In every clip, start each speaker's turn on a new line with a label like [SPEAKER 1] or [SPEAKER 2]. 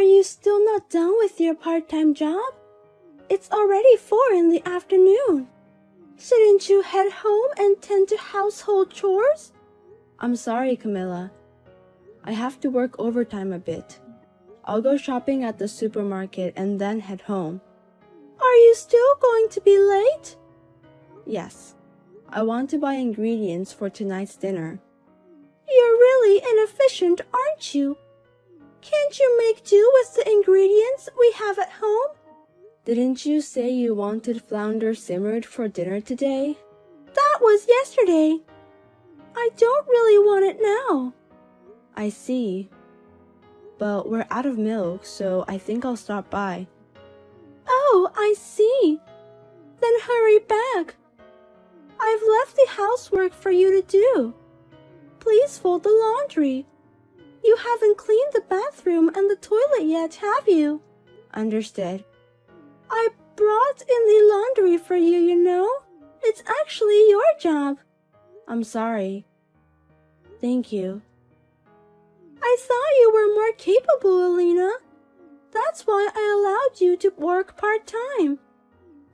[SPEAKER 1] Are you still not done with your part-time job? It's already 4 in the afternoon. Shouldn't you head home and tend to household chores?
[SPEAKER 2] I'm sorry, Camilla. I have to work overtime a bit. I'll go shopping at the supermarket and then head home.
[SPEAKER 1] Are you still going to be late?
[SPEAKER 2] Yes. I want to buy ingredients for tonight's dinner.
[SPEAKER 1] You're really inefficient, aren't you? Can't you make do with the ingredients we have at home?
[SPEAKER 2] Didn't you say you wanted flounder simmered for dinner today?
[SPEAKER 1] That was yesterday. I don't really want it now.
[SPEAKER 2] I see. But we're out of milk, so I think I'll stop by.
[SPEAKER 1] Oh, I see. Then hurry back. I've left the housework for you to do. Please fold the laundry. You haven't cleaned the bathroom and the toilet yet, have you?
[SPEAKER 2] Understood.
[SPEAKER 1] I brought in the laundry for you, you know. It's actually your job.
[SPEAKER 2] I'm sorry. Thank you.
[SPEAKER 1] I thought you were more capable, Alina. That's why I allowed you to work part-time.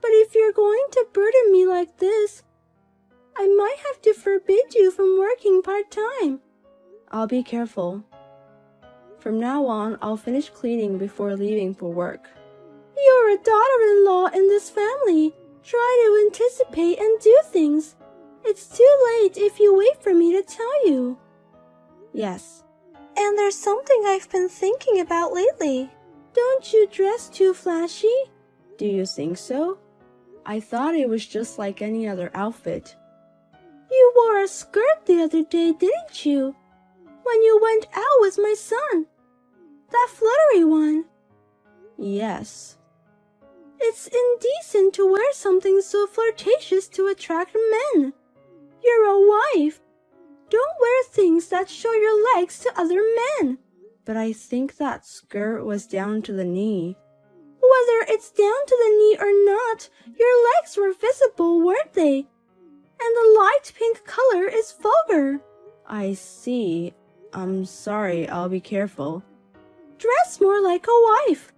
[SPEAKER 1] But if you're going to burden me like this, I might have to forbid you from working part-time.
[SPEAKER 2] I'll be careful. From now on, I'll finish cleaning before leaving for work.
[SPEAKER 1] You're a daughter-in-law in this family. Try to anticipate and do things. It's too late if you wait for me to tell you.
[SPEAKER 2] Yes.
[SPEAKER 1] And there's something I've been thinking about lately. Don't you dress too flashy?
[SPEAKER 2] Do you think so? I thought it was just like any other outfit.
[SPEAKER 1] You wore a skirt the other day, didn't you? When you went out with my son. That fluttery one.
[SPEAKER 2] Yes.
[SPEAKER 1] It's indecent to wear something so flirtatious to attract men. You're a wife. Don't wear things that show your legs to other men.
[SPEAKER 2] But I think that skirt was down to the knee.
[SPEAKER 1] Whether it's down to the knee or not, your legs were visible, weren't they? And the light pink color is vulgar.
[SPEAKER 2] I see. I'm sorry, I'll be careful.
[SPEAKER 1] Dress more like a wife.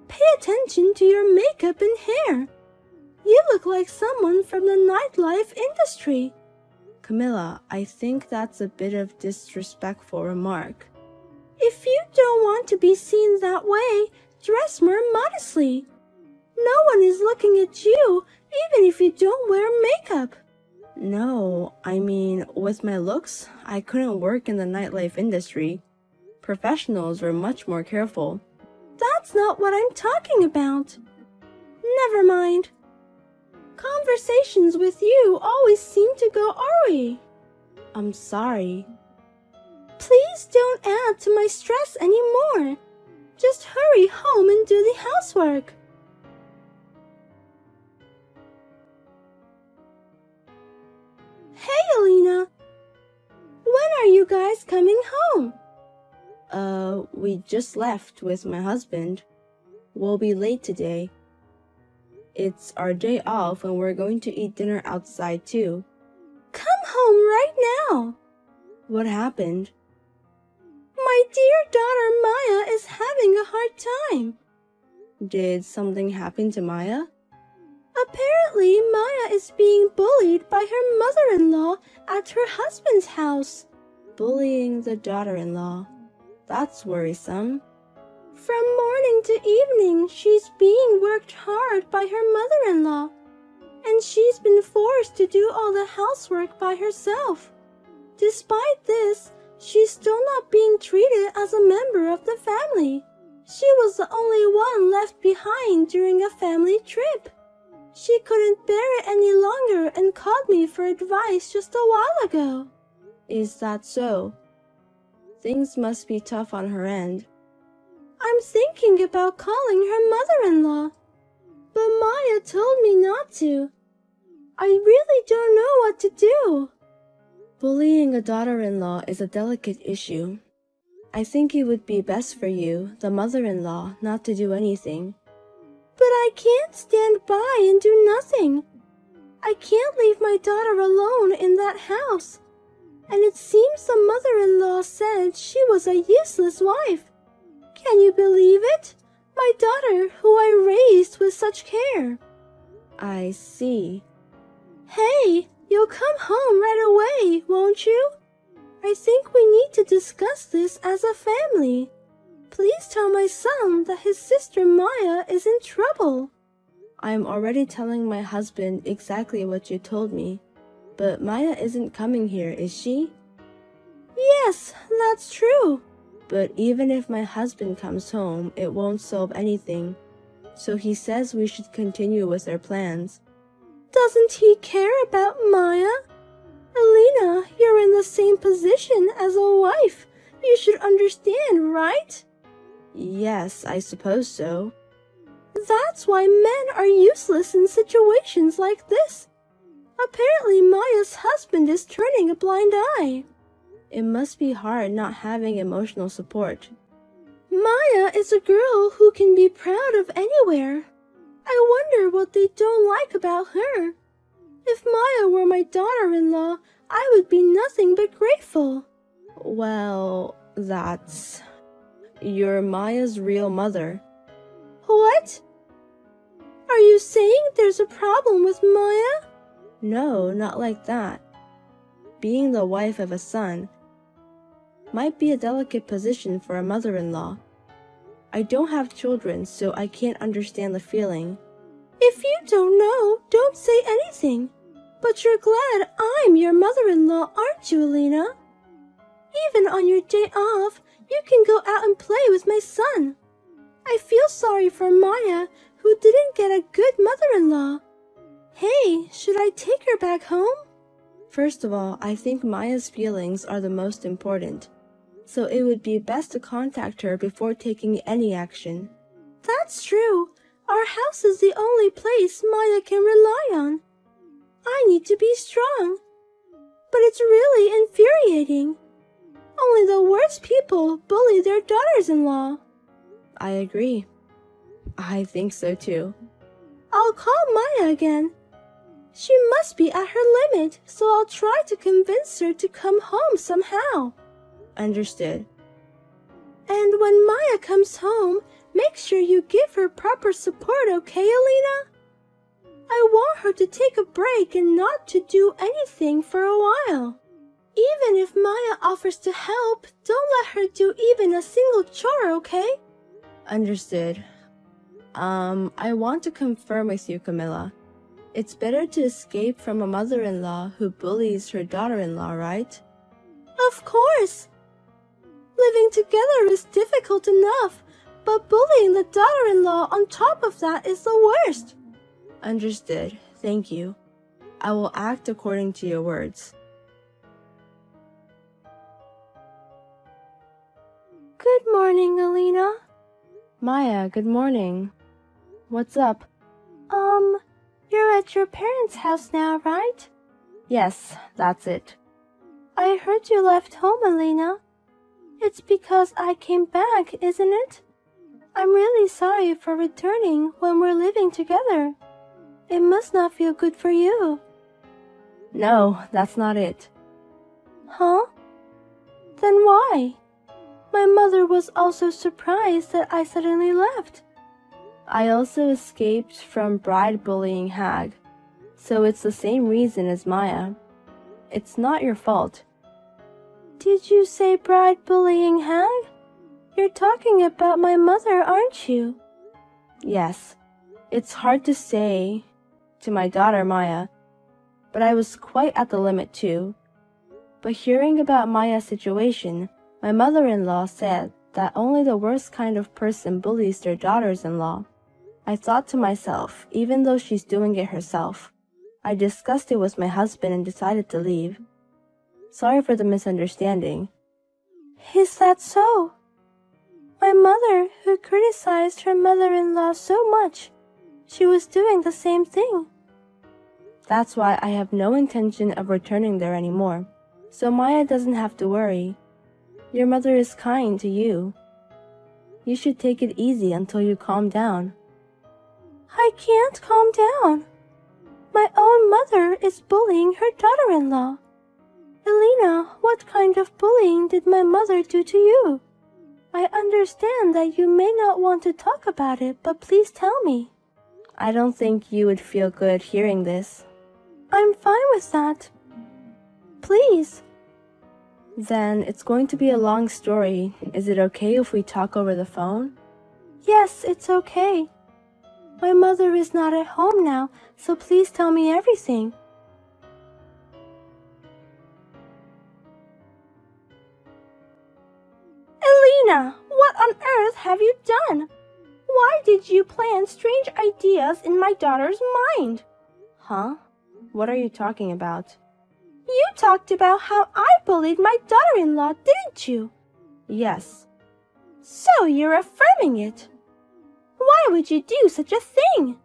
[SPEAKER 1] Pay attention to your makeup and hair. You look like someone from the nightlife industry.
[SPEAKER 2] Camilla, I think that's a bit of disrespectful remark.
[SPEAKER 1] If you don't want to be seen that way, dress more modestly. No one is looking at you, even if you don't wear makeup.
[SPEAKER 2] No, I mean, with my looks, I couldn't work in the nightlife industry. Professionals were much more careful.
[SPEAKER 1] That's not what I'm talking about. Never mind. Conversations with you always seem to go awry.
[SPEAKER 2] I'm sorry.
[SPEAKER 1] Please don't add to my stress anymore. Just hurry home and do the housework. Hey, Alina. When are you guys coming home?
[SPEAKER 2] We just left with my husband. We'll be late today. It's our day off and we're going to eat dinner outside too.
[SPEAKER 1] Come home right now.
[SPEAKER 2] What happened?
[SPEAKER 1] My dear daughter Maya is having a hard time.
[SPEAKER 2] Did something happen to Maya?
[SPEAKER 1] Apparently, Maya is being bullied by her mother-in-law at her husband's house.
[SPEAKER 2] Bullying the daughter-in-law. That's worrisome.
[SPEAKER 1] From morning to evening, she's being worked hard by her mother-in-law, and she's been forced to do all the housework by herself. Despite this, she's still not being treated as a member of the family. She was the only one left behind during a family trip. She couldn't bear it any longer and called me for advice just a while ago.
[SPEAKER 2] Is that so? Things must be tough on her end.
[SPEAKER 1] I'm thinking about calling her mother-in-law, but Maya told me not to. I really don't know what to do.
[SPEAKER 2] Bullying a daughter-in-law is a delicate issue. I think it would be best for you, the mother-in-law, not to do anything.
[SPEAKER 1] But I can't stand by and do nothing. I can't leave my daughter alone in that house. And it seems the mother-in-law said she was a useless wife. Can you believe it? My daughter, who I raised with such care.
[SPEAKER 2] I see.
[SPEAKER 1] Hey, you'll come home right away, won't you? I think we need to discuss this as a family. Please tell my son that his sister Maya is in trouble.
[SPEAKER 2] I'm already telling my husband exactly what you told me. But Maya isn't coming here, is she?
[SPEAKER 1] Yes, that's true.
[SPEAKER 2] But even if my husband comes home, it won't solve anything. So he says we should continue with our plans.
[SPEAKER 1] Doesn't he care about Maya? Alina, you're in the same position as a wife. You should understand, right?
[SPEAKER 2] Yes, I suppose so.
[SPEAKER 1] That's why men are useless in situations like this. Apparently Maya's husband is turning a blind eye.
[SPEAKER 2] It must be hard not having emotional support.
[SPEAKER 1] Maya is a girl who can be proud of anywhere. I wonder what they don't like about her. If Maya were my daughter-in-law, I would be nothing but grateful.
[SPEAKER 2] Well, you're Maya's real mother.
[SPEAKER 1] What? Are you saying there's a problem with Maya?
[SPEAKER 2] No, not like that. Being the wife of a son might be a delicate position for a mother-in-law. I don't have children, so I can't understand the feeling.
[SPEAKER 1] If you don't know, don't say anything. But you're glad I'm your mother-in-law, aren't you, Alina? Even on your day off, you can go out and play with my son. I feel sorry for Maya, who didn't get a good mother-in-law. Hey, should I take her back home?
[SPEAKER 2] First of all, I think Maya's feelings are the most important. So it would be best to contact her before taking any action.
[SPEAKER 1] That's true. Our house is the only place Maya can rely on. I need to be strong. But it's really infuriating. Only the worst people bully their daughters-in-law.
[SPEAKER 2] I agree. I think so too.
[SPEAKER 1] I'll call Maya again. She must be at her limit, so I'll try to convince her to come home somehow.
[SPEAKER 2] Understood.
[SPEAKER 1] And when Maya comes home, make sure you give her proper support, okay, Alina? I want her to take a break and not to do anything for a while. Even if Maya offers to help, don't let her do even a single chore, okay?
[SPEAKER 2] Understood. I want to confirm with you, Camilla. It's better to escape from a mother-in-law who bullies her daughter-in-law, right?
[SPEAKER 1] Of course. Living together is difficult enough, but bullying the daughter-in-law on top of that is the worst.
[SPEAKER 2] Understood. Thank you. I will act according to your words.
[SPEAKER 1] Good morning, Alina.
[SPEAKER 2] Maya, good morning. What's up?
[SPEAKER 1] You're at your parents' house now, right?
[SPEAKER 2] Yes, that's it.
[SPEAKER 1] I heard you left home, Alina. It's because I came back, isn't it? I'm really sorry for returning when we're living together. It must not feel good for you.
[SPEAKER 2] No, that's not it.
[SPEAKER 1] Huh? Then why? My mother was also surprised that I suddenly left.
[SPEAKER 2] I also escaped from bride bullying Hag, so it's the same reason as Maya. It's not your fault.
[SPEAKER 1] Did you say bride bullying Hag? You're talking about my mother, aren't you?
[SPEAKER 2] Yes, it's hard to say to my daughter Maya, but I was quite at the limit too. But hearing about Maya's situation, my mother-in-law said that only the worst kind of person bullies their daughters-in-law. I thought to myself, even though she's doing it herself. I discussed it with my husband and decided to leave. Sorry for the misunderstanding.
[SPEAKER 1] Is that so? My mother, who criticized her mother-in-law so much, she was doing the same thing.
[SPEAKER 2] That's why I have no intention of returning there anymore, so Maya doesn't have to worry. Your mother is kind to you. You should take it easy until you calm down.
[SPEAKER 1] I can't calm down. My own mother is bullying her daughter-in-law. Alina, what kind of bullying did my mother do to you? I understand that you may not want to talk about it, but please tell me.
[SPEAKER 2] I don't think you would feel good hearing this.
[SPEAKER 1] I'm fine with that. Please.
[SPEAKER 2] Then it's going to be a long story. Is it okay if we talk over the phone?
[SPEAKER 1] Yes, it's okay. My mother is not at home now, so please tell me everything. Elena, what on earth have you done? Why did you plant strange ideas in my daughter's mind?
[SPEAKER 2] Huh? What are you talking about?
[SPEAKER 1] You talked about how I bullied my daughter-in-law, didn't you?
[SPEAKER 2] Yes.
[SPEAKER 1] So you're affirming it. Why would you do such a thing?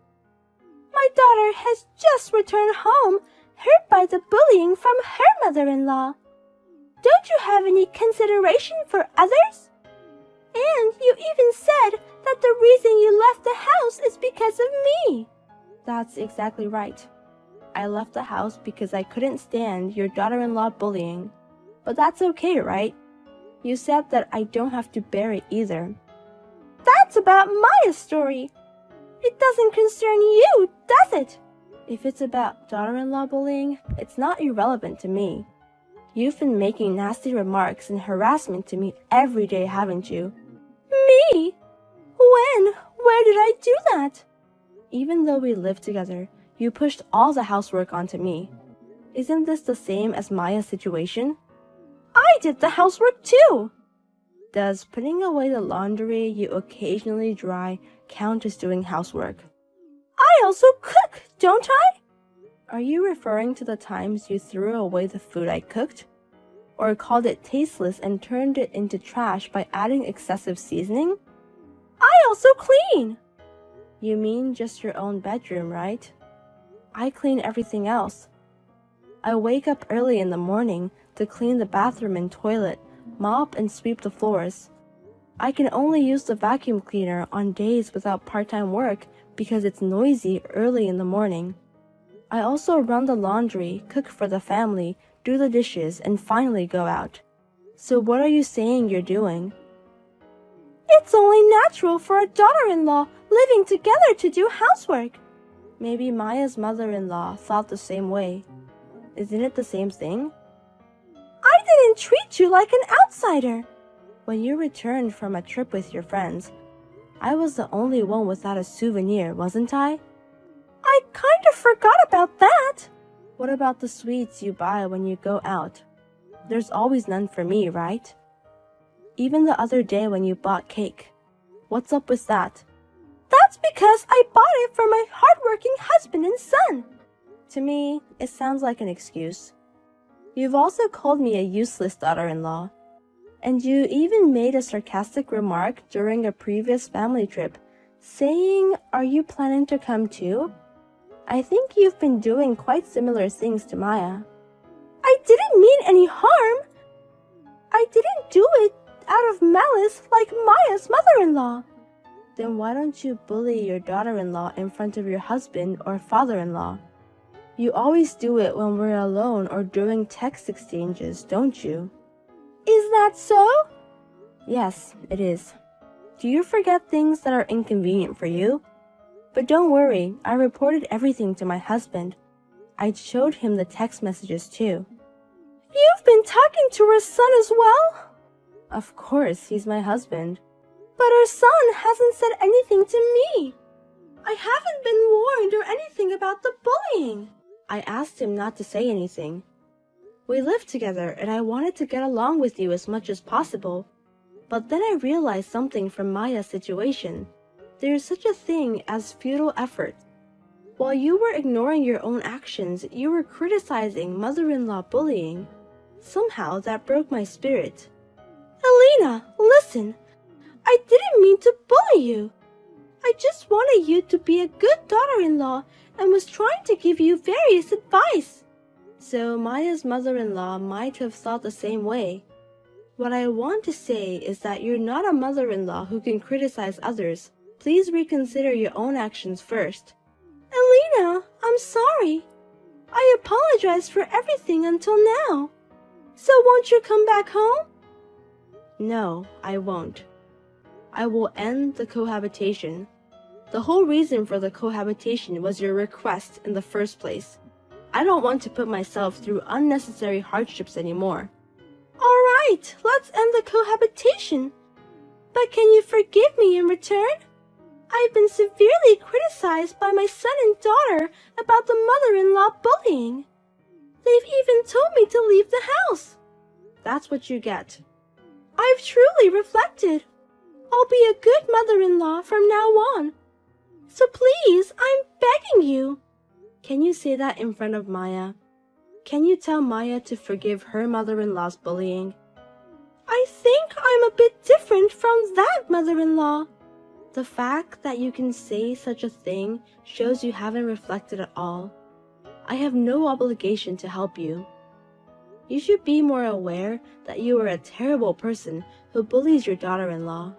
[SPEAKER 1] My daughter has just returned home, hurt by the bullying from her mother-in-law. Don't you have any consideration for others? And you even said that the reason you left the house is because of me.
[SPEAKER 2] That's exactly right. I left the house because I couldn't stand your daughter-in-law bullying. But that's okay, right? You said that I don't have to bear it either.
[SPEAKER 1] That's about Maya's story. It doesn't concern you, does it?
[SPEAKER 2] If it's about daughter-in-law bullying, it's not irrelevant to me. You've been making nasty remarks and harassment to me every day, haven't you?
[SPEAKER 1] Me? When? Where did I do that?
[SPEAKER 2] Even though we live together, you pushed all the housework onto me. Isn't this the same as Maya's situation?
[SPEAKER 1] I did the housework too.
[SPEAKER 2] Does putting away the laundry you occasionally dry count as doing housework?
[SPEAKER 1] I also cook, don't I?
[SPEAKER 2] Are you referring to the times you threw away the food I cooked? Or called it tasteless and turned it into trash by adding excessive seasoning?
[SPEAKER 1] I also clean.
[SPEAKER 2] You mean just your own bedroom, right? I clean everything else. I wake up early in the morning to clean the bathroom and toilet, mop and sweep the floors. I can only use the vacuum cleaner on days without part-time work because it's noisy early in the morning. I also run the laundry, cook for the family, do the dishes, and finally go out. So what are you saying you're doing?
[SPEAKER 1] It's only natural for a daughter-in-law living together to do housework.
[SPEAKER 2] Maybe Maya's mother-in-law thought the same way. Isn't it the same thing?
[SPEAKER 1] I didn't treat you like an outsider.
[SPEAKER 2] When you returned from a trip with your friends, I was the only one without a souvenir, wasn't I?
[SPEAKER 1] I kind of forgot about that.
[SPEAKER 2] What about the sweets you buy when you go out? There's always none for me, right? Even the other day when you bought cake. What's up with that?
[SPEAKER 1] That's because I bought it for my hardworking husband and son.
[SPEAKER 2] To me, it sounds like an excuse. You've also called me a useless daughter-in-law. And you even made a sarcastic remark during a previous family trip, saying, "Are you planning to come too?" I think you've been doing quite similar things to Maya.
[SPEAKER 1] I didn't mean any harm. I didn't do it out of malice like Maya's mother-in-law.
[SPEAKER 2] Then why don't you bully your daughter-in-law in front of your husband or father-in-law? You always do it when we're alone or during text exchanges, don't you?
[SPEAKER 1] Is that so?
[SPEAKER 2] Yes, it is. Do you forget things that are inconvenient for you? But don't worry, I reported everything to my husband. I showed him the text messages too.
[SPEAKER 1] You've been talking to her son as well?
[SPEAKER 2] Of course, he's my husband.
[SPEAKER 1] But her son hasn't said anything to me. I haven't been warned or anything about the bullying.
[SPEAKER 2] I asked him not to say anything. We live together and I wanted to get along with you as much as possible. But then I realized something from Maya's situation. There is such a thing as futile effort. While you were ignoring your own actions, you were criticizing mother-in-law bullying. Somehow that broke my spirit.
[SPEAKER 1] Elena, listen. I didn't mean to bully you. I just wanted you to be a good daughter-in-law and was trying to give you various advice.
[SPEAKER 2] So Maya's mother-in-law might have thought the same way. What I want to say is that you're not a mother-in-law who can criticize others. Please reconsider your own actions first.
[SPEAKER 1] Elena, I'm sorry. I apologize for everything until now. So won't you come back home?
[SPEAKER 2] No, I won't. I will end the cohabitation. The whole reason for the cohabitation was your request in the first place. I don't want to put myself through unnecessary hardships anymore.
[SPEAKER 1] All right, let's end the cohabitation. But can you forgive me in return? I've been severely criticized by my son and daughter about the mother-in-law bullying. They've even told me to leave the house.
[SPEAKER 2] That's what you get.
[SPEAKER 1] I've truly reflected. I'll be a good mother-in-law from now on. So please, I'm begging you.
[SPEAKER 2] Can you say that in front of Maya? Can you tell Maya to forgive her mother-in-law's bullying?
[SPEAKER 1] I think I'm a bit different from that mother-in-law.
[SPEAKER 2] The fact that you can say such a thing shows you haven't reflected at all. I have no obligation to help you. You should be more aware that you are a terrible person who bullies your daughter-in-law.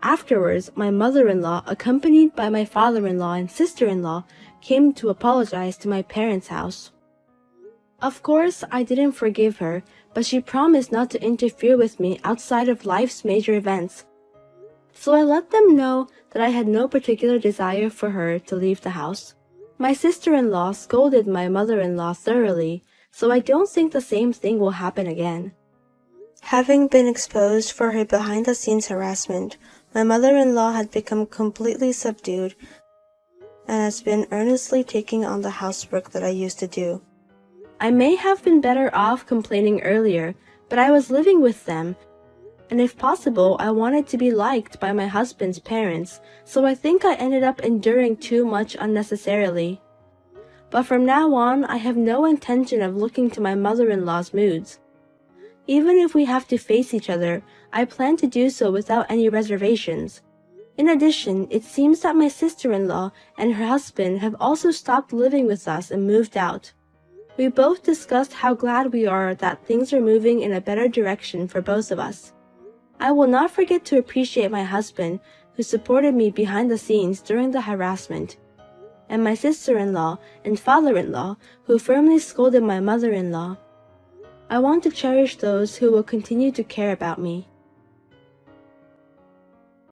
[SPEAKER 2] Afterwards, my mother-in-law, accompanied by my father-in-law and sister-in-law, came to apologize to my parents' house. Of course, I didn't forgive her, but she promised not to interfere with me outside of life's major events. So I let them know that I had no particular desire for her to leave the house. My sister-in-law scolded my mother-in-law thoroughly, so I don't think the same thing will happen again. Having been exposed for her behind-the-scenes harassment, my mother-in-law had become completely subdued and has been earnestly taking on the housework that I used to do. I may have been better off complaining earlier, but I was living with them, and if possible, I wanted to be liked by my husband's parents, so I think I ended up enduring too much unnecessarily. But from now on, I have no intention of looking to my mother-in-law's moods. Even if we have to face each other, I plan to do so without any reservations. In addition, it seems that my sister-in-law and her husband have also stopped living with us and moved out. We both discussed how glad we are that things are moving in a better direction for both of us. I will not forget to appreciate my husband, who supported me behind the scenes during the harassment, and my sister-in-law and father-in-law, who firmly scolded my mother-in-law. I want to cherish those who will continue to care about me.